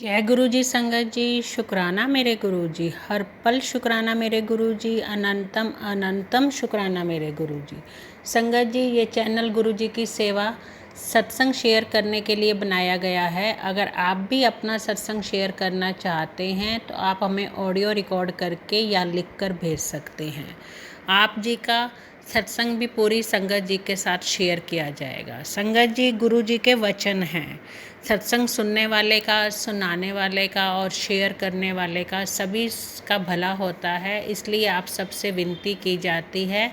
जय गुरु जी संगत जी। शुक्राना मेरे गुरु जी, हर पल शुक्राना मेरे गुरु जी, अनंतम अनंतम शुक्राना मेरे गुरु जी। संगत जी, ये चैनल गुरु जी की सेवा सत्संग शेयर करने के लिए बनाया गया है। अगर आप भी अपना सत्संग शेयर करना चाहते हैं तो आप हमें ऑडियो रिकॉर्ड करके या लिख कर भेज सकते हैं। आप जी का सत्संग भी पूरी संगत जी के साथ शेयर किया जाएगा। संगत जी, गुरु जी के वचन हैं। सत्संग सुनने वाले का, सुनाने वाले का और शेयर करने वाले का सभी का भला होता है। इसलिए आप सबसे विनती की जाती है,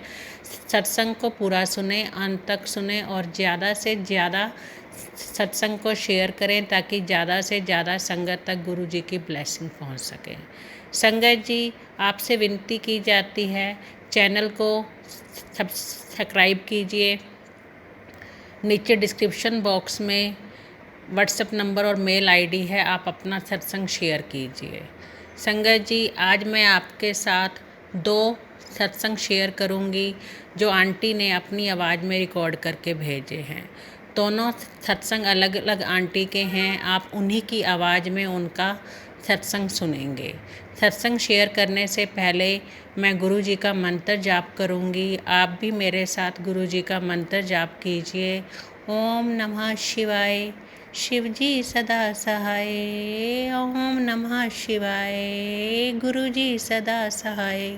सत्संग को पूरा सुने, अंत तक सुने और ज़्यादा से ज़्यादा सत्संग को शेयर करें ताकि ज़्यादा से ज़्यादा संगत तक गुरु जी की ब्लेसिंग पहुंच सके। संगत जी, आपसे विनती की जाती है, चैनल को सब्सक्राइब कीजिए। नीचे डिस्क्रिप्शन बॉक्स में व्हाट्सएप नंबर और मेल आईडी है, आप अपना सत्संग शेयर कीजिए। संगत जी, आज मैं आपके साथ 2 सत्संग शेयर करूंगी जो आंटी ने अपनी आवाज़ में रिकॉर्ड करके भेजे हैं। दोनों सत्संग अलग अलग आंटी के हैं। आप उन्हीं की आवाज़ में उनका सत्संग सुनेंगे। सत्संग शेयर करने से पहले मैं गुरु जी का मंत्र जाप करूंगी। आप भी मेरे साथ गुरु जी का मंत्र जाप कीजिए। ओम नमः शिवाय, शिव जी सदा सहाय। ओम नमः शिवाय, गुरु जी सदा सहाय।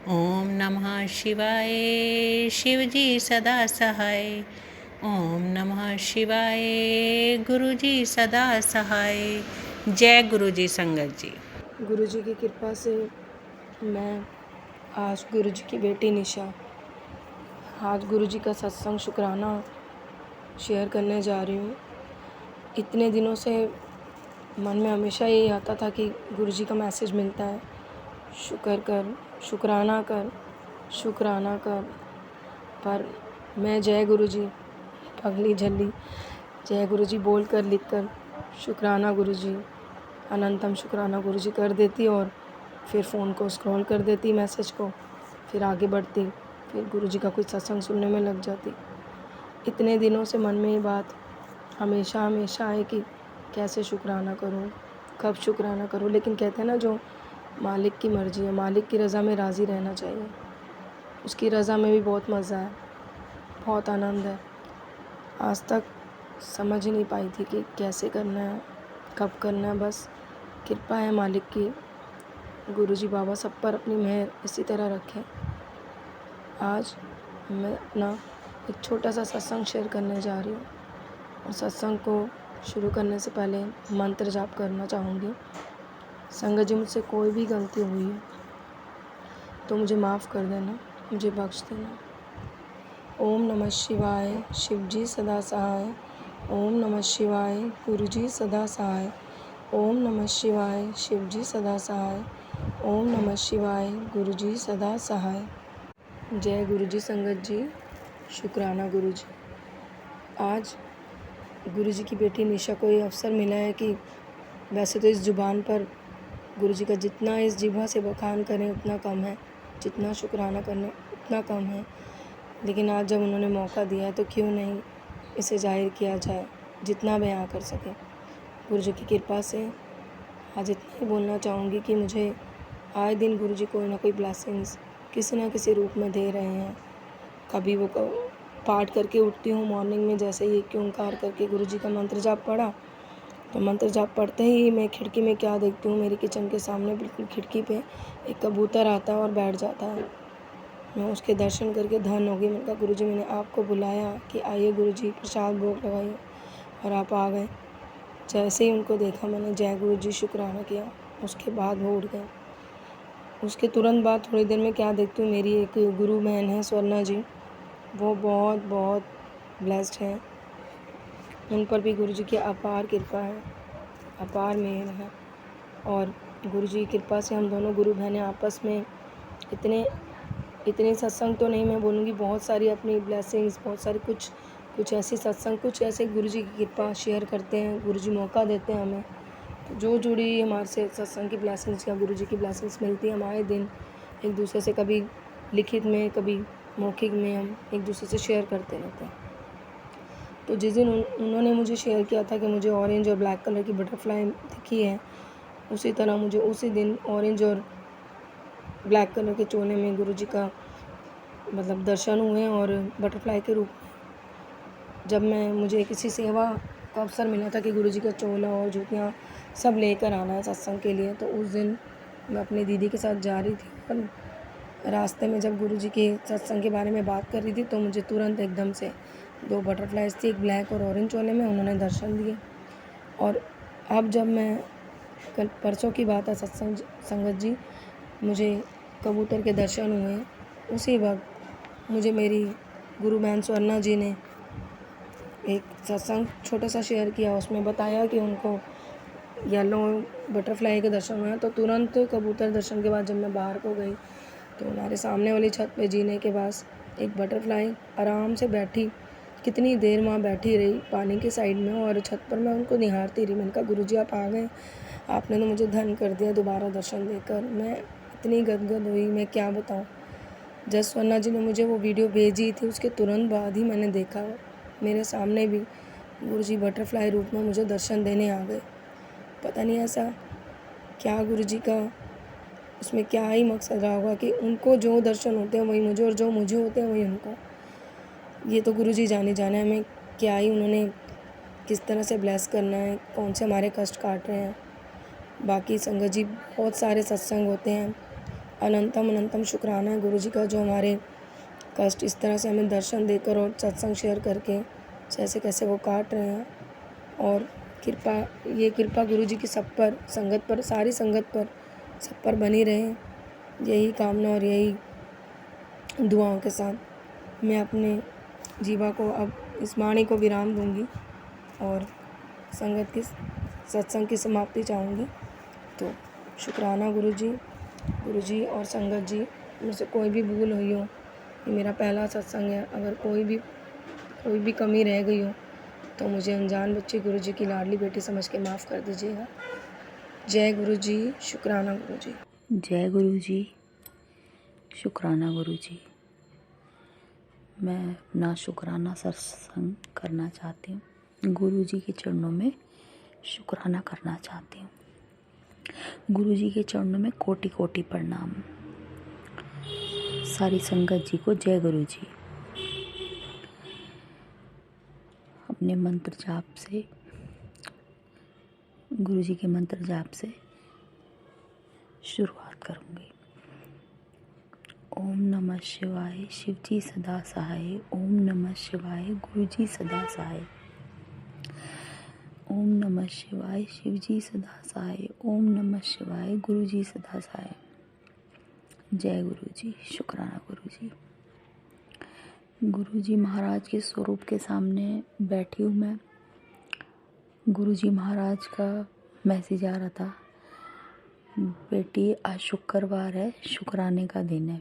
ओम नमः शिवाय, शिव जी सदा सहाय। ओम नमः शिवाय, गुरु जी सदा सहाय। जय गुरु जी संगत जी। गुरु जी की कृपा से मैं आज गुरु जी की बेटी निशा आज गुरु जी का सत्संग शुक्राना शेयर करने जा रही हूँ। इतने दिनों से मन में हमेशा यही आता था कि गुरु जी का मैसेज मिलता है, शुक्र कर, शुक्राना कर, शुक्राना कर। पर मैं जय गुरु जी पगली झल्ली जय गुरु जी बोल कर लिख कर शुक्राना गुरु जी, अनंतम शुक्राना गुरु जी कर देती और फिर फ़ोन को स्क्रॉल कर देती, मैसेज को, फिर आगे बढ़ती, फिर गुरु जी का कुछ सत्संग सुनने में लग जाती। इतने दिनों से मन में ये बात हमेशा है कि कैसे शुक्राना करूं, कब शुक्राना करूं। लेकिन कहते हैं ना, जो मालिक की मर्ज़ी है, मालिक की रज़ा में राज़ी रहना चाहिए। उसकी रज़ा में भी बहुत मज़ा है, बहुत आनंद है। आज तक समझ ही नहीं पाई थी कि कैसे करना है, कब करना है। बस कृपा है मालिक की, गुरुजी बाबा सब पर अपनी मेहर इसी तरह रखें। आज मैं अपना एक छोटा सा सत्संग शेयर करने जा रही हूँ और सत्संग को शुरू करने से पहले मंत्र जाप करना चाहूँगी। संगत जी, मुझसे कोई भी गलती हुई है तो मुझे माफ़ कर देना, मुझे बख्श देना। ओम नमः शिवाय, शिव जी सदा सहाय। ओम नमः शिवाय, गुरु जी सदा सहाय। ओम नमः शिवाय, शिव जी सदा सहाय। ओम नमः शिवाय, गुरु जी सदा सहाय। जय गुरु जी संगत जी, शुक्राना गुरु जी। आज गुरु जी की बेटी निशा को ये अवसर मिला है कि वैसे तो इस ज़ुबान पर गुरु जी का जितना इस जिह्वा से बखान करें उतना कम है, जितना शुक्राना करें उतना कम है। लेकिन आज जब उन्होंने मौका दिया है तो क्यों नहीं इसे ज़ाहिर किया जाए, जितना बयां कर सकें। गुरु जी की कृपा से आज इतना ही बोलना चाहूँगी कि मुझे आए दिन गुरु जी कोई ना कोई ब्लेसिंग्स किसी न किसी रूप में दे रहे हैं। कभी वो पाठ करके उठती हूँ मॉर्निंग में, जैसे ही एक ओंकार करके गुरु जी का मंत्र जाप पढ़ा, तो मंत्र जाप पढ़ते ही मैं खिड़की में क्या देखती हूँ, मेरी किचन के सामने बिल्कुल खिड़की पे एक कबूतर आता है और बैठ जाता है। मैं उसके दर्शन करके धन्य हो गई। मैंने कहा, गुरु जी मैंने आपको बुलाया कि आइए गुरु जी प्रसाद भोग लगाइए, और आप आ गए। जैसे ही उनको देखा मैंने जय गुरु जी शुक्राना किया, उसके बाद वो उठ गए। उसके तुरंत बाद थोड़ी देर में क्या देखती हूँ, मेरी एक गुरु बहन है स्वर्णा जी, वो बहुत बहुत ब्लेस्ड हैं। उन पर भी गुरु जी की अपार कृपा है, अपार मेहर है। और गुरु जी की कृपा से हम दोनों गुरु बहनें आपस में इतने सत्संग तो नहीं मैं बोलूँगी, बहुत सारी अपनी ब्लेसिंग्स, बहुत सारी कुछ ऐसे सत्संग, कुछ ऐसे गुरु जी की कृपा शेयर करते हैं। गुरु जी मौका देते हैं हमें, तो जो जुड़ी हमारे से सत्संग की ब्लेसिंग्स या गुरु जी की ब्लेसिंग्स मिलती है। हम आए दिन एक दूसरे से कभी लिखित में, कभी मौखिक में हम एक दूसरे से शेयर करते रहते हैं। तो जिस दिन उन्होंने मुझे शेयर किया था कि मुझे ऑरेंज और ब्लैक कलर की बटरफ्लाई दिखी है, उसी तरह मुझे उसी दिन ऑरेंज और ब्लैक कलर के चोले में गुरुजी का मतलब दर्शन हुए और बटरफ्लाई के रूप में। जब मुझे किसी सेवा का अवसर मिला था कि गुरुजी का चोला और जूतियाँ सब लेकर आना है सत्संग के लिए, तो उस दिन मैं अपनी दीदी के साथ जा रही थी और रास्ते में जब गुरुजी के सत्संग के बारे में बात कर रही थी तो मुझे तुरंत एकदम से 2 बटरफ्लाइज थी, एक ब्लैक और ऑरेंज चोले में, उन्होंने दर्शन दिए। और अब जब मैं कल परसों की बात है सत्संग संगत जी, मुझे कबूतर के दर्शन हुए। उसी वक्त मुझे मेरी गुरु बहन स्वर्णा जी ने एक सत्संग छोटा सा शेयर किया, उसमें बताया कि उनको येलो बटरफ्लाई के दर्शन हुए। तो तुरंत कबूतर दर्शन के बाद जब मैं बाहर को गई तो हमारे सामने वाली छत पे जीने के पास एक बटरफ्लाई आराम से बैठी, कितनी देर वहाँ बैठी रही पानी के साइड में, और छत पर मैं उनको निहारती रही। मैंने कहा गुरुजी आप आ गए, आपने तो मुझे धन्य कर दिया दोबारा दर्शन देकर। मैं इतनी गदगद हुई, मैं क्या बताऊँ। जब स्वर्णा जी ने मुझे वो वीडियो भेजी थी उसके तुरंत बाद ही मैंने देखा मेरे सामने भी गुरुजी बटरफ्लाई रूप में मुझे दर्शन देने आ गए। पता नहीं ऐसा क्या गुरुजी का उसमें क्या ही मकसद रहा होगा कि उनको जो दर्शन होते हैं वही मुझे, और जो मुझे होते हैं वही उनको। ये तो गुरुजी जाने हमें क्या ही उन्होंने किस तरह से ब्लेस करना है, कौन से हमारे कष्ट काट रहे हैं। बाकी संगत जी बहुत सारे सत्संग होते हैं, अनंतम अनंतम शुक्राना है गुरुजी का जो हमारे कष्ट इस तरह से हमें दर्शन देकर और सत्संग शेयर करके जैसे कैसे वो काट रहे हैं। और ये कृपा गुरुजी की सब पर, संगत पर, सारी संगत पर, सब पर बनी रहे, यही कामना और यही दुआओं के साथ मैं अपने जीवा को अब इस वाणी को विराम दूंगी और संगत की सत्संग की समाप्ति चाहूँगी। तो शुक्राना गुरुजी और संगत जी, मुझसे कोई भी भूल हुई हो, ये मेरा पहला सत्संग है, अगर कोई भी कमी रह गई हो तो मुझे अनजान बच्ची गुरुजी की लाडली बेटी समझ के माफ़ कर दीजिएगा। जय गुरुजी, शुक्राना गुरुजी। जय गुरुजी, शुक्राना गुरुजी। मैं अपना शुक्राना सत्संग करना चाहती हूँ, गुरुजी के चरणों में शुक्राना करना चाहती हूँ। गुरुजी के चरणों में कोटि कोटि प्रणाम। सारी संगत जी को जय गुरुजी। अपने मंत्र जाप से, गुरुजी के मंत्र जाप से शुरुआत करूँगी। ओम नमः शिवाय, शिवजी सदा सहाय। ओम नमः शिवाय, गुरुजी सदा सहाय। ओम नमः शिवाय, शिवजी सदा सहाय। ओम नमः शिवाय, गुरुजी सदा सहाय। जय गुरुजी, शुक्राना गुरुजी। गुरुजी महाराज के स्वरूप के सामने बैठी हूँ मैं। गुरुजी महाराज का मैसेज आ रहा था, बेटी आज शुक्रवार है, शुक्राने का दिन है,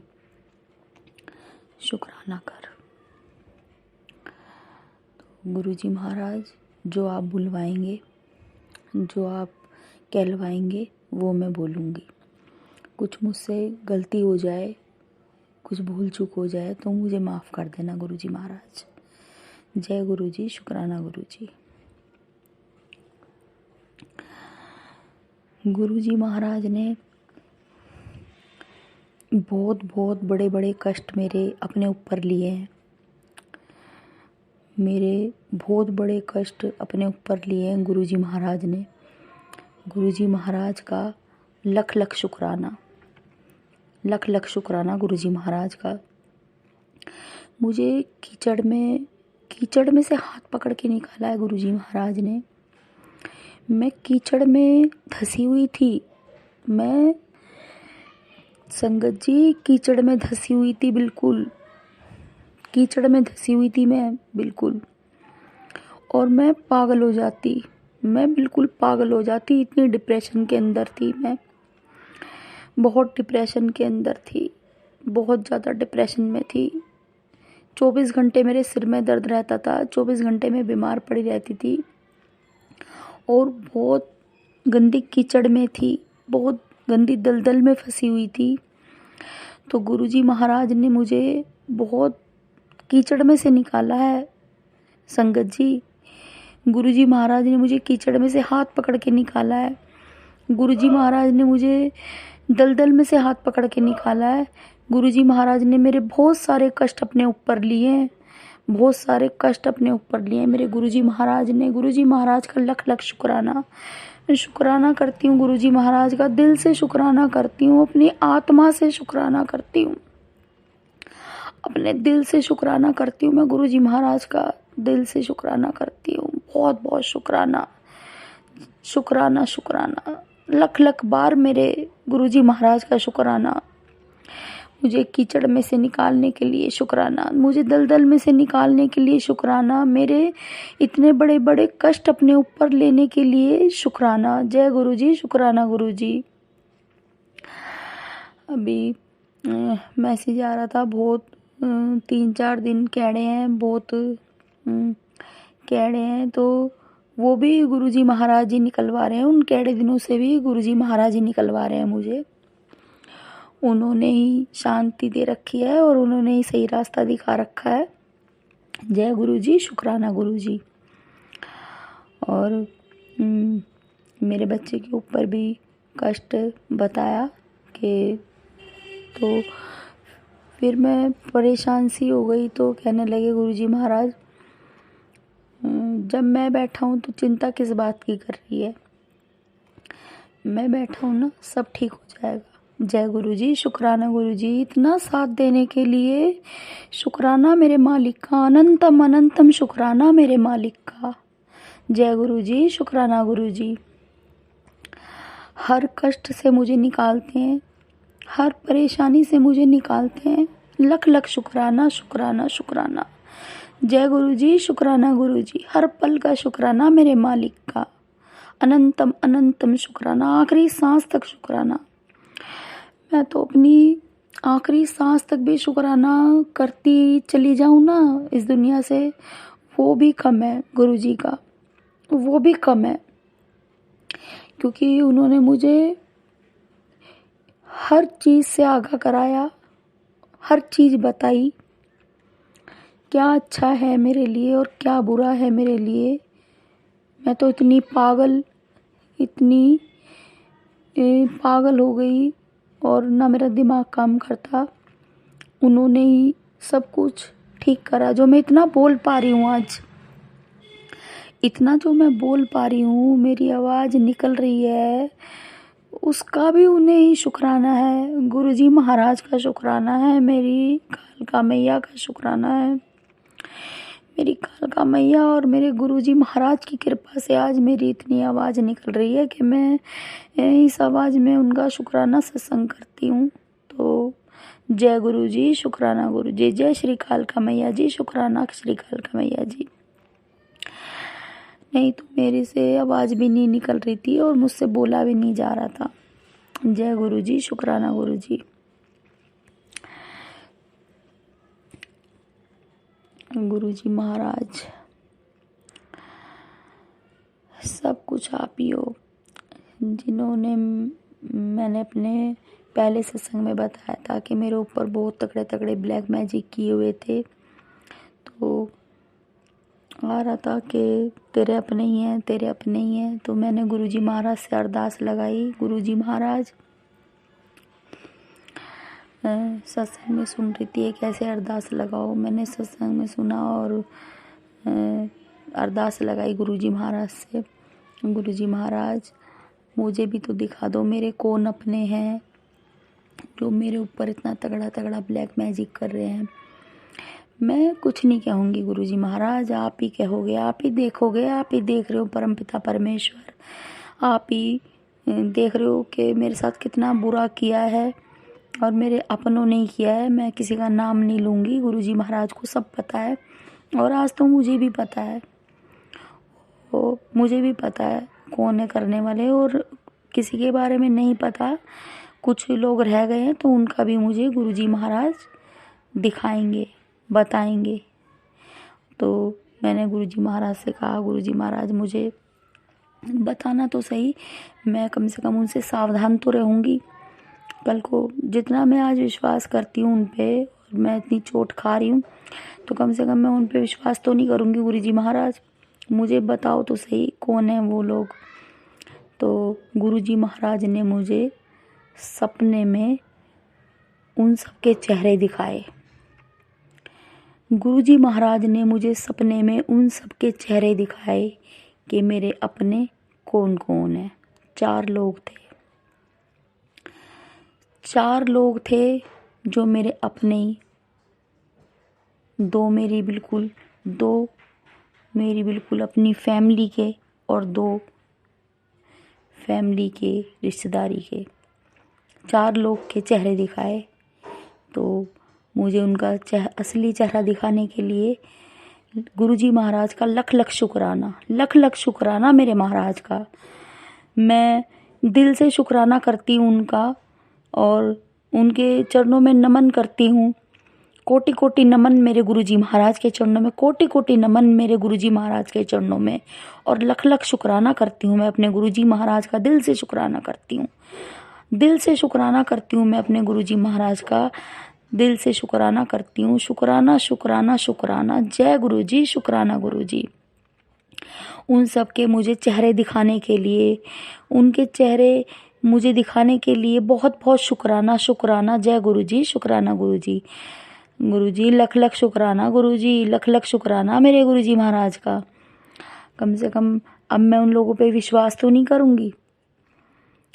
शुक्राना कर। तो गुरुजी महाराज जो आप बुलवाएंगे, जो आप कहलवाएंगे वो मैं बोलूँगी। कुछ मुझसे गलती हो जाए, कुछ भूल चूक हो जाए तो मुझे माफ़ कर देना गुरुजी महाराज। जय गुरुजी, शुक्राना गुरुजी। गुरुजी महाराज ने बहुत बहुत बड़े बड़े कष्ट मेरे अपने ऊपर लिए हैं। मेरे बहुत बड़े कष्ट अपने ऊपर लिए हैं गुरुजी महाराज ने। गुरुजी महाराज का लख लख शुक्राना, लख लख शुक्राना गुरुजी महाराज का। मुझे कीचड़ में से हाथ पकड़ के निकाला है गुरुजी महाराज ने। मैं कीचड़ में धसी हुई थी, मैं संगत जी कीचड़ में धसी हुई थी, बिल्कुल कीचड़ में धसी हुई थी मैं बिल्कुल। और मैं पागल हो जाती, मैं बिल्कुल पागल हो जाती, इतनी डिप्रेशन के अंदर थी मैं, बहुत डिप्रेशन के अंदर थी, बहुत ज़्यादा डिप्रेशन में थी। 24 घंटे मेरे सिर में दर्द रहता था, 24 घंटे में बीमार पड़ी रहती थी और बहुत गंदी कीचड़ में थी, बहुत गंदी दलदल में फंसी हुई थी। तो गुरुजी महाराज ने मुझे बहुत कीचड़ में से निकाला है, संगत जी, गुरुजी महाराज ने मुझे कीचड़ में से हाथ पकड़ के निकाला है। गुरुजी महाराज ने मुझे दलदल में से हाथ पकड़ के निकाला है। गुरुजी महाराज ने मेरे बहुत सारे कष्ट अपने ऊपर लिए हैं, बहुत सारे कष्ट अपने ऊपर लिए हैं मेरे गुरुजी महाराज ने। गुरुजी महाराज का लख लख शुक्राना, शुक्राना करती हूँ गुरुजी महाराज का, दिल से शुक्राना करती हूँ, अपनी आत्मा से शुक्राना करती हूँ, अपने दिल से शुक्राना करती हूँ। मैं गुरुजी महाराज का दिल से शुक्राना करती हूँ, बहुत बहुत शुक्राना, शुक्राना, शुक्राना, लख लख बार मेरे गुरुजी महाराज का शुक्राना। मुझे कीचड़ में से निकालने के लिए शुक्राना, मुझे दलदल में से निकालने के लिए शुक्राना, मेरे इतने बड़े बड़े कष्ट अपने ऊपर लेने के लिए शुक्राना। जय गुरुजी, शुक्राना गुरुजी। अभी मैसेज आ रहा था, बहुत 3-4 दिन कैड़े हैं, बहुत कैड़े हैं, तो वो भी गुरुजी महाराज जी निकलवा रहे हैं। उन कैड़े दिनों से भी गुरुजी महाराज जी निकलवा रहे हैं मुझे। उन्होंने ही शांति दे रखी है और उन्होंने ही सही रास्ता दिखा रखा है। जय गुरुजी, शुक्राना गुरुजी। और मेरे बच्चे के ऊपर भी कष्ट बताया कि, तो फिर मैं परेशान सी हो गई, तो कहने लगे गुरुजी महाराज, जब मैं बैठा हूँ तो चिंता किस बात की कर रही है, मैं बैठा हूँ ना, सब ठीक हो जाएगा। जय गुरुजी, शुक्राना गुरुजी। इतना साथ देने के लिए शुक्राना मेरे मालिक का, अनंतम अनंतम शुक्राना मेरे मालिक का। जय गुरुजी, शुक्राना गुरुजी। हर कष्ट से मुझे निकालते हैं, हर परेशानी से मुझे निकालते हैं। लख लख शुक्राना, शुक्राना, शुक्राना। जय गुरुजी, शुक्राना गुरुजी। हर पल का शुक्राना मेरे मालिक का, अनंतम अनंतम शुक्राना, आखिरी सांस तक शुक्राना। मैं तो अपनी आखिरी सांस तक भी शुक्राना करती चली जाऊँ ना इस दुनिया से, वो भी कम है गुरुजी का, वो भी कम है, क्योंकि उन्होंने मुझे हर चीज़ से आगाह कराया, हर चीज़ बताई, क्या अच्छा है मेरे लिए और क्या बुरा है मेरे लिए। मैं तो इतनी पागल हो गई और ना मेरा दिमाग काम करता। उन्होंने ही सब कुछ ठीक करा। जो मैं इतना बोल पा रही हूँ आज, इतना जो मैं बोल पा रही हूँ, मेरी आवाज़ निकल रही है, उसका भी उन्हें ही शुक्राना है। गुरुजी महाराज का शुक्राना है, मेरी कालका मैया का शुक्राना है। मेरी कालका मैया और मेरे गुरुजी महाराज की कृपा से आज मेरी इतनी आवाज़ निकल रही है कि मैं इस आवाज़ में उनका शुक्राना सत्संग करती हूँ। तो जय गुरुजी, शुक्राना गुरुजी। जय श्री कालका मैया जी, शुक्राना श्री कालका मैया जी। नहीं तो मेरे से आवाज़ भी नहीं निकल रही थी और मुझसे बोला भी नहीं जा रहा था। जय गुरुजी, शुक्राना गुरुजी। गुरुजी महाराज, सब कुछ आप ही हो। जिन्होंने, मैंने अपने पहले सत्संग में बताया था कि मेरे ऊपर बहुत तगड़े तगड़े ब्लैक मैजिक किए हुए थे, तो आ रहा था कि तेरे अपने ही हैं, तेरे अपने ही हैं। तो मैंने गुरुजी महाराज से अरदास लगाई, गुरुजी महाराज, सत्संग में सुन रही थी कैसे अरदास लगाओ, मैंने सत्संग में सुना और अरदास लगाई गुरुजी महाराज से। गुरुजी महाराज, मुझे भी तो दिखा दो, मेरे कौन अपने हैं जो मेरे ऊपर इतना तगड़ा तगड़ा ब्लैक मैजिक कर रहे हैं। मैं कुछ नहीं कहूँगी गुरुजी महाराज, आप ही कहोगे, आप ही देखोगे, आप ही देख रहे हो परमपिता परमेश्वर, आप ही देख रहे हो कि मेरे साथ कितना बुरा किया है और मेरे अपनों ने किया है। मैं किसी का नाम नहीं लूँगी, गुरुजी महाराज को सब पता है और आज तो मुझे भी पता है, वो मुझे भी पता है कौन है करने वाले, और किसी के बारे में नहीं पता, कुछ लोग रह गए हैं तो उनका भी मुझे गुरुजी महाराज दिखाएंगे, बताएंगे। तो मैंने गुरुजी महाराज से कहा, गुरुजी महाराज मुझे बताना तो सही, मैं कम से कम उनसे सावधान तो रहूँगी। कल को जितना मैं आज विश्वास करती हूँ उन पे, और मैं इतनी चोट खा रही हूँ, तो कम से कम मैं उन पे विश्वास तो नहीं करूँगी। गुरुजी महाराज मुझे बताओ तो सही कौन है वो लोग। तो गुरुजी महाराज ने मुझे सपने में उन सबके चेहरे दिखाए। गुरुजी महाराज ने मुझे सपने में उन सबके चेहरे दिखाए कि मेरे अपने कौन कौन है। 4 लोग थे। 4 लोग थे जो मेरे अपने ही। 2 मेरी बिल्कुल अपनी फैमिली के और 2 फैमिली के रिश्तेदारी के। 4 लोग के चेहरे दिखाए। तो मुझे उनका असली चेहरा दिखाने के लिए गुरुजी महाराज का लख लख शुक्राना मेरे महाराज का। मैं दिल से शुक्राना करती हूँ उनका और उनके चरणों में नमन करती हूँ। कोटि कोटि नमन मेरे गुरुजी महाराज के चरणों में, कोटि कोटि नमन मेरे गुरुजी महाराज के चरणों में। और लख लख शुक्राना करती हूँ मैं अपने गुरुजी महाराज का, दिल से शुक्राना करती हूँ। दिल से शुक्राना करती हूँ मैं अपने गुरुजी महाराज का, दिल से शुक्राना करती हूँ। शुक्राना शुक्राना शुक्राना, जय गुरुजी, शुक्राना गुरुजी। उन सब के मुझे चेहरे दिखाने के लिए, उनके चेहरे मुझे दिखाने के लिए बहुत बहुत शुक्राना। जय गुरुजी, शुक्राना गुरुजी। गुरुजी लख लख शुक्राना, गुरुजी लख लख शुक्राना मेरे गुरुजी महाराज का। कम से कम अब मैं उन लोगों पे विश्वास तो नहीं करूँगी।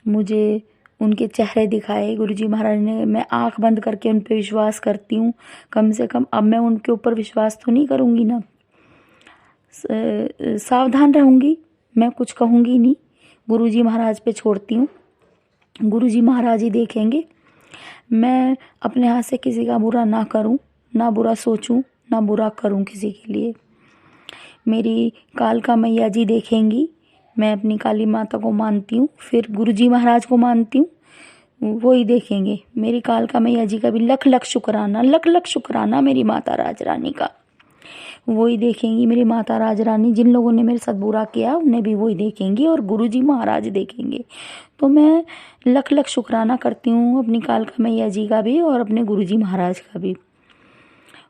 मुझे उनके चेहरे दिखाए गुरुजी महाराज ने, मैं आंख बंद करके उन पे विश्वास करती हूँ। कम से कम अब मैं उनके ऊपर विश्वास तो नहीं करूँगी ना, सावधान रहूँगी, मैं कुछ कहूँगी नहीं। गुरुजी महाराज पे छोड़ती हूँ, गुरुजी महाराज ही देखेंगे। मैं अपने हाथ से किसी का बुरा ना करूँ, ना बुरा सोचूं, ना बुरा करूँ किसी के लिए। मेरी कालका मैया जी देखेंगी। मैं अपनी काली माता को मानती हूँ, फिर गुरुजी महाराज को मानती हूँ, वो ही देखेंगे। मेरी कालका मैया जी का भी लख लख शुक्राना मेरी माता राज रानी का, वो ही देखेंगी। मेरी माता राज रानी, जिन लोगों ने मेरे साथ बुरा किया उन्हें भी वही देखेंगी और गुरुजी महाराज देखेंगे। तो मैं लख लख शुक्राना करती हूँ अपनी कालका मैया जी का भी और अपने गुरुजी महाराज का भी,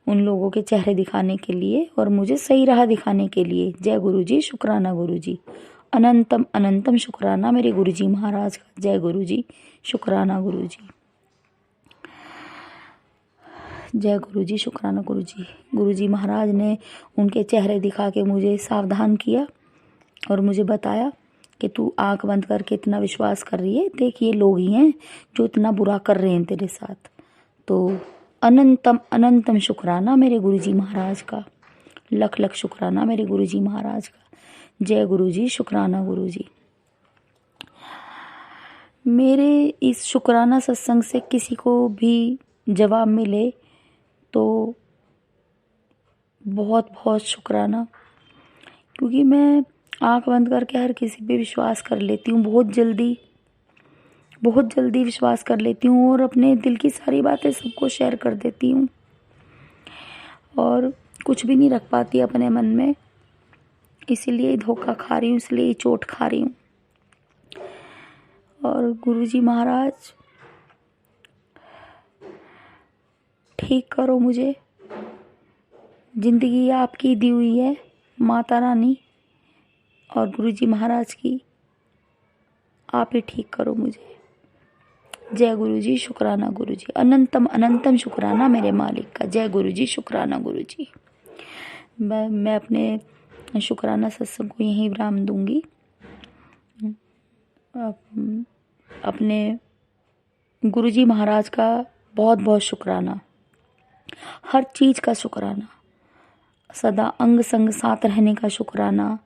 उन लोगों के चेहरे दिखाने के लिए और मुझे सही राह दिखाने के लिए। जय गुरुजी, शुक्राना गुरुजी। अनंतम अनंतम शुक्राना मेरे गुरुजी महाराज का। जय गुरुजी, शुक्राना गुरुजी। जय गुरुजी, शुक्राना गुरुजी। गुरुजी महाराज ने उनके चेहरे दिखा के मुझे सावधान किया और मुझे बताया कि तू आंख बंद करके इतना विश्वास कर रही है, देख ये लोग ही हैं जो इतना बुरा कर रहे हैं तेरे साथ। तो अनंतम अनंतम शुक्राना मेरे गुरुजी महाराज का, लख लख शुक्राना मेरे गुरुजी महाराज का। जय गुरुजी, शुक्राना गुरुजी। मेरे इस शुक्राना सत्संग से किसी को भी जवाब मिले तो बहुत बहुत शुक्राना, क्योंकि मैं आंख बंद करके हर किसी पे विश्वास कर लेती हूँ। बहुत जल्दी विश्वास कर लेती हूँ और अपने दिल की सारी बातें सबको शेयर कर देती हूँ और कुछ भी नहीं रख पाती अपने मन में। इसीलिए धोखा खा रही हूँ, इसलिए चोट खा रही हूँ। और गुरुजी महाराज ठीक करो मुझे, जिंदगी आपकी दी हुई है, माता रानी और गुरुजी महाराज की, आप ही ठीक करो मुझे। जय गुरुजी, शुक्राना गुरुजी। अनंतम अनंतम शुक्राना मेरे मालिक का। जय गुरुजी, शुक्राना गुरुजी। मैं अपने शुक्राना सत्संग को यहीं विराम दूंगी। अपने गुरुजी महाराज का बहुत बहुत शुक्राना, हर चीज़ का शुक्राना, सदा अंग संग साथ रहने का शुक्राना,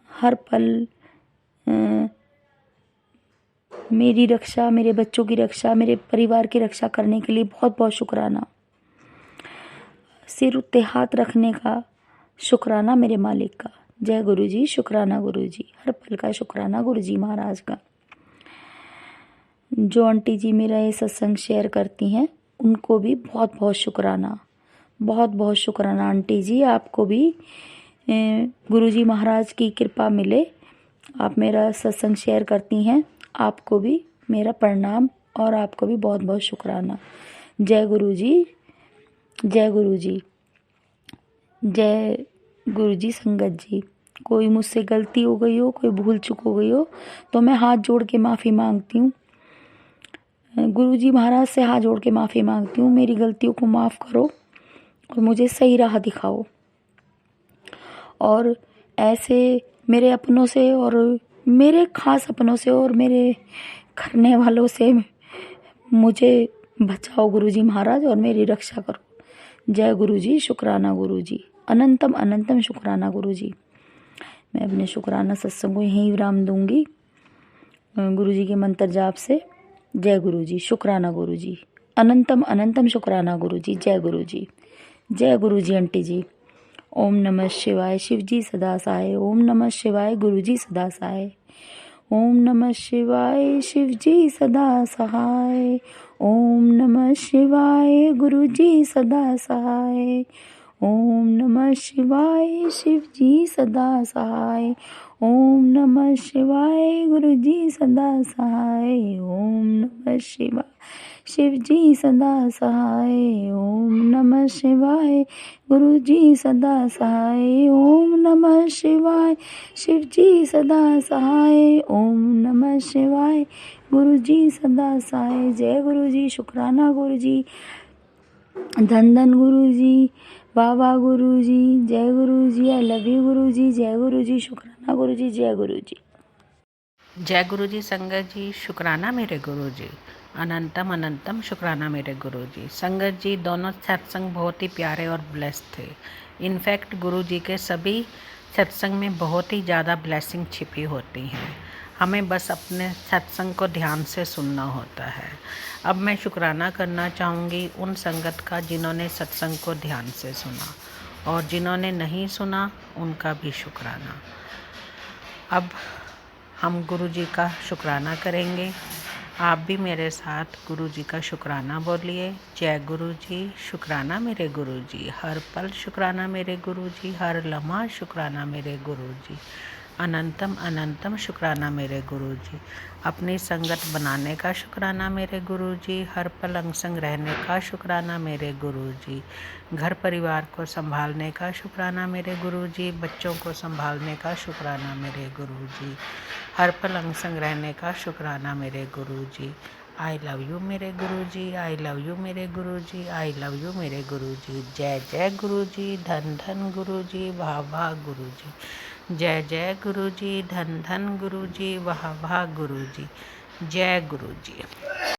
हर पल मेरी रक्षा, मेरे बच्चों की रक्षा, मेरे परिवार की रक्षा करने के लिए बहुत बहुत शुक्राना। सिर उत्ते हाथ रखने का शुक्राना मेरे मालिक का। जय गुरुजी, शुक्राना गुरुजी। हर पल का शुक्राना गुरुजी महाराज का। जो आंटी जी मेरा ये सत्संग शेयर करती हैं उनको भी बहुत बहुत शुक्राना, बहुत बहुत शुक्राना आंटी जी। आपको भी गुरुजी महाराज की कृपा मिले, आप मेरा सत्संग शेयर करती हैं, आपको भी मेरा प्रणाम और आपको भी बहुत बहुत शुक्राना। जय गुरुजी, जय गुरु जी। जय गुरु जी। संगत जी, कोई मुझसे गलती हो गई हो, कोई भूल चूक हो गई हो तो मैं हाथ जोड़ के माफ़ी मांगती हूँ। गुरु जी महाराज से हाथ जोड़ के माफ़ी मांगती हूँ। मेरी गलतियों को माफ़ करो और मुझे सही राह दिखाओ। और ऐसे मेरे अपनों से और मेरे खास अपनों से और मेरे करने वालों से मुझे बचाओ गुरु जी महाराज और मेरी रक्षा करो। जय गुरु जी। शुक्राना गुरु जी। अनंतम अनंतम शुक्राना गुरु जी। मैं अपने शुक्राना सत्संग को यहीं विराम दूंगी गुरु जी के मंत्र जाप से। जय गुरु जी। शुक्राना गुरु जी। अनंतम अनंतम शुक्राना गुरु जी। जय गुरु जी। जय गुरु जी। आंटी जी, ओम नमः शिवाय। शिव जी सदा सहाय। ओम नमः शिवाय। गुरु जी सदा सहाय। ओम नमः शिवाय। शिव जी सदा सहाय। ओम नमः शिवाय। गुरु जी सदा सहाय। ओम नमः शिवाय। शिव जी सदा सहाय। ओम नमः शिवाय। गुरु जी सदा सहाय। ओम नमः शिवाय। शिव जी सदा सहाय। ओम नमः शिवाय। गुरु जी सदा सहाय। ओम नमः शिवाय। शिव जी सदा सहाय। ओम नमः शिवाय। गुरु जी सदा सहाय। जय गुरु जी। शुक्राना गुरु जी। धन धन गुरु जी। बाबा गुरु जी। जय गुरु जी। आई लव यू गुरु जी। जय गुरु जी। शुक्राना गुरु जी। जय गुरु जी। जय गुरु जी। संगत जी, शुक्राना मेरे गुरु जी। अनंतम अनंतम शुक्राना मेरे गुरु जी। संगत जी, दोनों सत्संग बहुत ही प्यारे और ब्लेस्ड थे। इनफैक्ट गुरु जी के सभी सत्संग में बहुत ही ज़्यादा ब्लेसिंग छिपी होती हैं। हमें बस अपने सत्संग को ध्यान से सुनना होता है। अब मैं शुक्राना करना चाहूँगी उन संगत का जिन्होंने सत्संग को ध्यान से सुना, और जिन्होंने नहीं सुना उनका भी शुक्राना। अब हम गुरु जी का शुक्राना करेंगे। आप भी मेरे साथ गुरु जी का शुक्राना बोलिए। जय गुरु जी। शुक्राना मेरे गुरु जी। हर पल शुक्राना मेरे गुरु जी। हर लम्हा शुक्राना मेरे गुरु जी। अनंतम अनंतम शुक्राना मेरे गुरु जी। अपनी संगत बनाने का शुक्राना मेरे गुरु जी। हर पल अंग संग रहने का शुक्राना मेरे गुरु जी। घर परिवार को संभालने का शुक्राना मेरे गुरु जी। बच्चों को संभालने का शुक्राना मेरे गुरु जी। हर पल अंग संग रहने का शुक्राना मेरे गुरु जी। आई लव यू मेरे गुरु जी। आई लव यू मेरे गुरु जी। आई लव यू मेरे गुरु जी। जय जय गुरु जी। धन धन गुरु जी। वाह वाह गुरु जी। जय जय गुरु जी। धन धन गुरु जी। वाह वाह गुरु जी। जय गुरु जी।